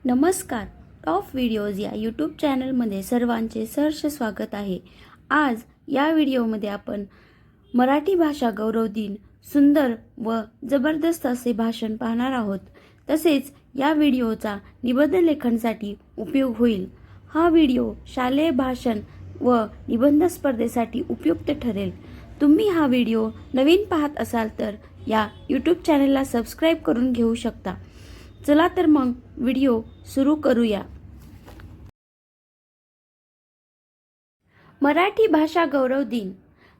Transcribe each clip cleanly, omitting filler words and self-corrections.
नमस्कार. Top videos या YouTube चॅनलमध्ये सर्वांचे सहर्ष स्वागत आहे. आज या व्हिडिओमध्ये आपण मराठी भाषा गौरव दिन सुंदर व जबरदस्त असे भाषण पाहणार आहोत. तसेच या व्हिडिओचा निबंध लेखनासाठी उपयोग होईल. हा व्हिडिओ शालेय भाषण व निबंध स्पर्धेसाठी उपयुक्त ठरेल. तुम्ही हा व्हिडिओ नवीन पाहत असाल तर या यूट्यूब चॅनलला सबस्क्राईब करून घेऊ शकता. चला तर मग व्हिडिओ सुरू करूया. मराठी भाषा गौरव दिन.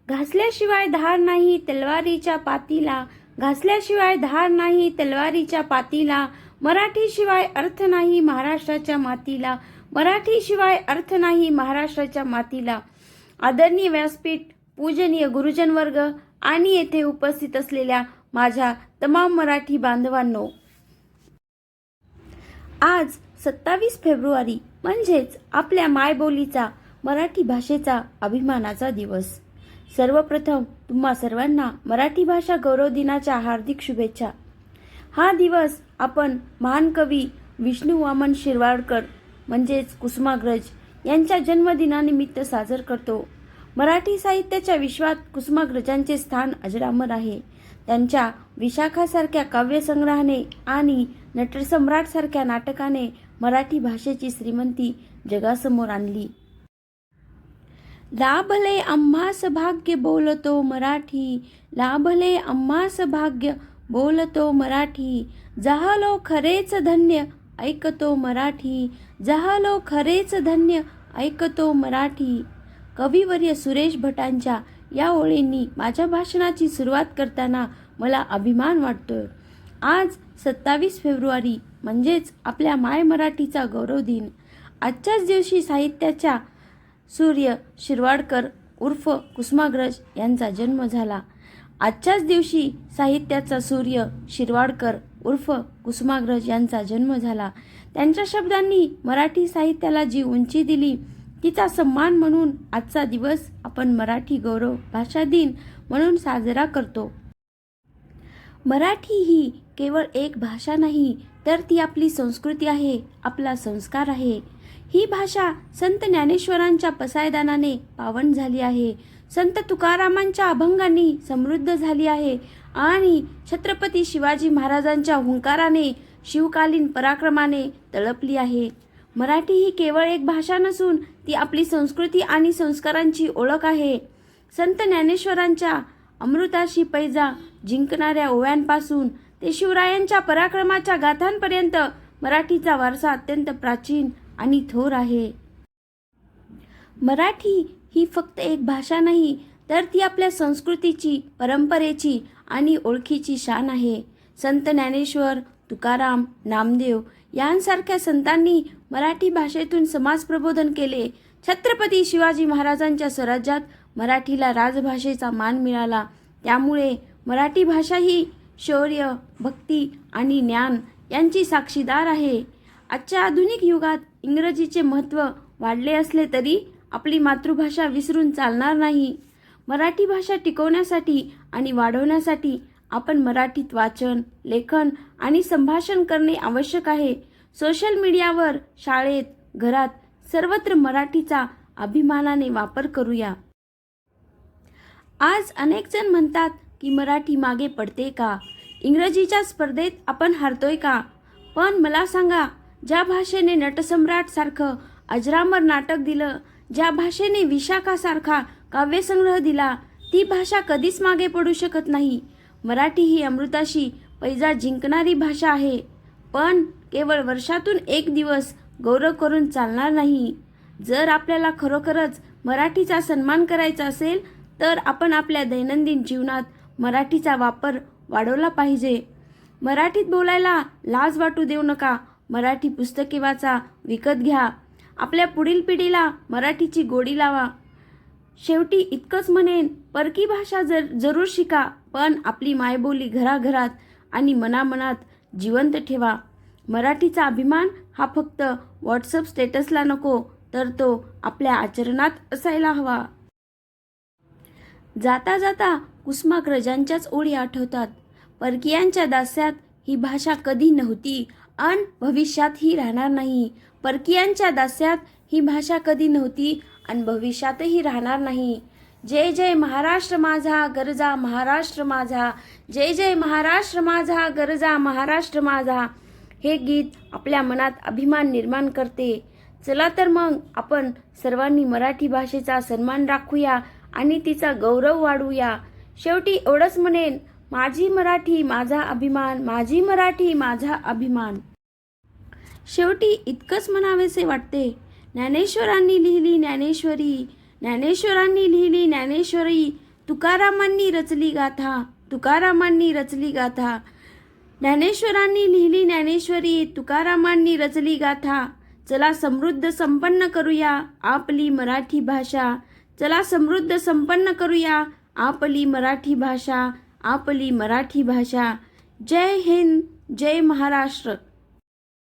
घासल्याशिवाय धार नाही तलवारीच्या पातीला, घासल्याशिवाय धार नाही तलवारीच्या पातीला, मराठीशिवाय अर्थ नाही महाराष्ट्राच्या मातीला, मराठीशिवाय अर्थ नाही महाराष्ट्राच्या मातीला. आदरणीय व्यासपीठ, पूजनीय गुरुजन वर्ग आणि येथे उपस्थित असलेल्या माझ्या तमाम मराठी बांधवांनो, आज 27 फेब्रुवारी म्हणजेच आपल्या मायबोलीचा मराठी भाषेचा अभिमानाचा दिवस. सर्वप्रथम तुम्हा सर्वांना मराठी भाषा गौरव दिनाच्या हार्दिक शुभेच्छा. हा दिवस आपण महान कवी विष्णू वामन शिरवाडकर म्हणजेच कुसुमाग्रज यांच्या जन्मदिनानिमित्त साजर करतो. मराठी साहित्याच्या विश्वात कुसुमाग्रजांचे स्थान अजरामर आहे. त्यांच्या विशाखासारख्या काव्यसंग्रहाने आणि नटसम्राट सारख्या नाटकाने मराठी भाषेची श्रीमंती जगासमोर आणली. लाभले आम्हास भाग्य बोलतो मराठी, लाभले आम्हास भाग्य बोलतो मराठी, जहालो खरेच धन्य ऐकतो मराठी, जहालो खरेच धन्य ऐकतो मराठी. कविवर्य सुरेश भटांच्या या ओळींनी माझ्या भाषणाची सुरुवात करताना मला अभिमान वाटतोय. आज 27 फेब्रुवारी म्हणजेच आपल्या माय मराठीचा गौरव दिन. आजच्याच दिवशी साहित्याच्या सूर्य शिरवाडकर उर्फ कुसुमाग्रज यांचा जन्म झाला. आजच्याच दिवशी साहित्याचा सूर्य शिरवाडकर उर्फ कुसुमाग्रज यांचा जन्म झाला. त्यांच्या शब्दांनी मराठी साहित्याला जी उंची दिली तिचा सन्मान म्हणून आजचा दिवस आपण मराठी गौरव भाषा दिन म्हणून साजरा करतो. मराठी ही केवळ एक भाषा नाही तर ती आपली संस्कृती आहे, आपला संस्कार आहे. ही भाषा संत ज्ञानेश्वरांच्या पसायदानाने पावन झाली आहे, संत तुकारामांच्या अभंगांनी समृद्ध झाली आहे आणि छत्रपती शिवाजी महाराजांच्या हुंकाराने शिवकालीन पराक्रमाने तळपली आहे. मराठी ही केवळ एक भाषा नसून ती आपली संस्कृती आणि संस्कारांची ओळख आहे. संत ज्ञानेश्वरांच्या अमृताशी पैजा जिंकणाऱ्या ओव्यांपासून ते शिवरायांच्या पराक्रमाच्या गाथांपर्यंत मराठीचा वारसा अत्यंत प्राचीन आणि थोर आहे. मराठी ही फक्त एक भाषा नाही तर ती आपल्या संस्कृतीची, परंपरेची आणि ओळखीची शान आहे. संत ज्ञानेश्वर, तुकाराम, नामदेव यांसारख्या संतांनी मराठी भाषेतून समाज प्रबोधन केले. छत्रपती शिवाजी महाराजांच्या स्वराज्यात मराठीला राजभाषेचा मान मिळाला. त्यामुळे मराठी भाषा ही शौर्य, भक्ती आणि ज्ञान यांची साक्षीदार आहे. आजच्या आधुनिक युगात इंग्रजीचे महत्त्व वाढले असले तरी आपली मातृभाषा विसरून चालणार नाही. मराठी भाषा टिकवण्यासाठी आणि वाढवण्यासाठी आपण मराठीत वाचन, लेखन आणि संभाषण करणे आवश्यक आहे. सोशल मीडियावर, शाळेत, घरात सर्वत्र मराठीचा अभिमानाने वापर करूया. आज अनेक जण म्हणतात की मराठी मागे पडते का, इंग्रजीच्या स्पर्धेत आपण हारतोय का. पण मला सांगा, ज्या भाषेने नटसम्राट सारखं अजरामर नाटक दिलं, ज्या भाषेने विशाखासारखा काव्यसंग्रह दिला, ती भाषा कधीच मागे पडू शकत नाही. मराठी ही अमृताशी पैजा जिंकणारी भाषा आहे. पण केवळ वर्षातून एक दिवस गौरव करून चालणार नाही. जर आपल्याला खरोखरच मराठीचा सन्मान करायचा असेल तर आपण आपल्या दैनंदिन जीवनात मराठीचा वापर वाढवला पाहिजे. मराठीत बोलायला लाज वाटू देऊ नका. मराठी पुस्तके वाचा, विकत घ्या. आपल्या पुढील पिढीला मराठीची गोडी लावा. शेवटी इतकंच म्हणेन, परकी भाषा जरूर शिका, पण आपली मायबोली घराघरात आणि मनामनात जिवंत ठेवा. मराठीचा अभिमान हा फक्त व्हॉट्सअप स्टेटसला नको तर तो आपल्या आचरणात असायला हवा. जाता जाता कुसुमाग्रजांच्याच ओळी आठवतात. परकीयांच्या दास्यात ही भाषा कधी नव्हती अन भविष्यातही राहणार नाही. परकीयांच्या दास्यात ही भाषा कधी नव्हती आणि भविष्यातही राहणार नाही. जय जय महाराष्ट्र माझा गरजा महाराष्ट्र माझा, जय जय महाराष्ट्र माझा गरजा महाराष्ट्र माझा. हे गीत आपल्या मनात अभिमान निर्माण करते. चला तर मग आपण सर्वांनी मराठी भाषेचा सन्मान राखूया आणि तिचा गौरव वाढवूया. शेवटी एवढंच म्हणेन, माझी मराठी माझा अभिमान, माझी मराठी माझा अभिमान. शेवटी इतकंच म्हणावेसे वाटते. ज्ञानेश्वरांनी लिहिली ज्ञानेश्वरी, ज्ञानेश्वरांनी लिहिली ज्ञानेश्वरी, तुकारामांनी रचली गाथा, तुकारामांनी रचली गाथा. ज्ञानेश्वरांनी लिहिली ज्ञानेश्वरी, तुकारामांनी रचली गाथा. चला समृद्ध संपन्न करूया आपली मराठी भाषा, चला समृद्ध संपन्न करूया आपली मराठी भाषा, आपली मराठी भाषा. जय हिंद, जय महाराष्ट्र.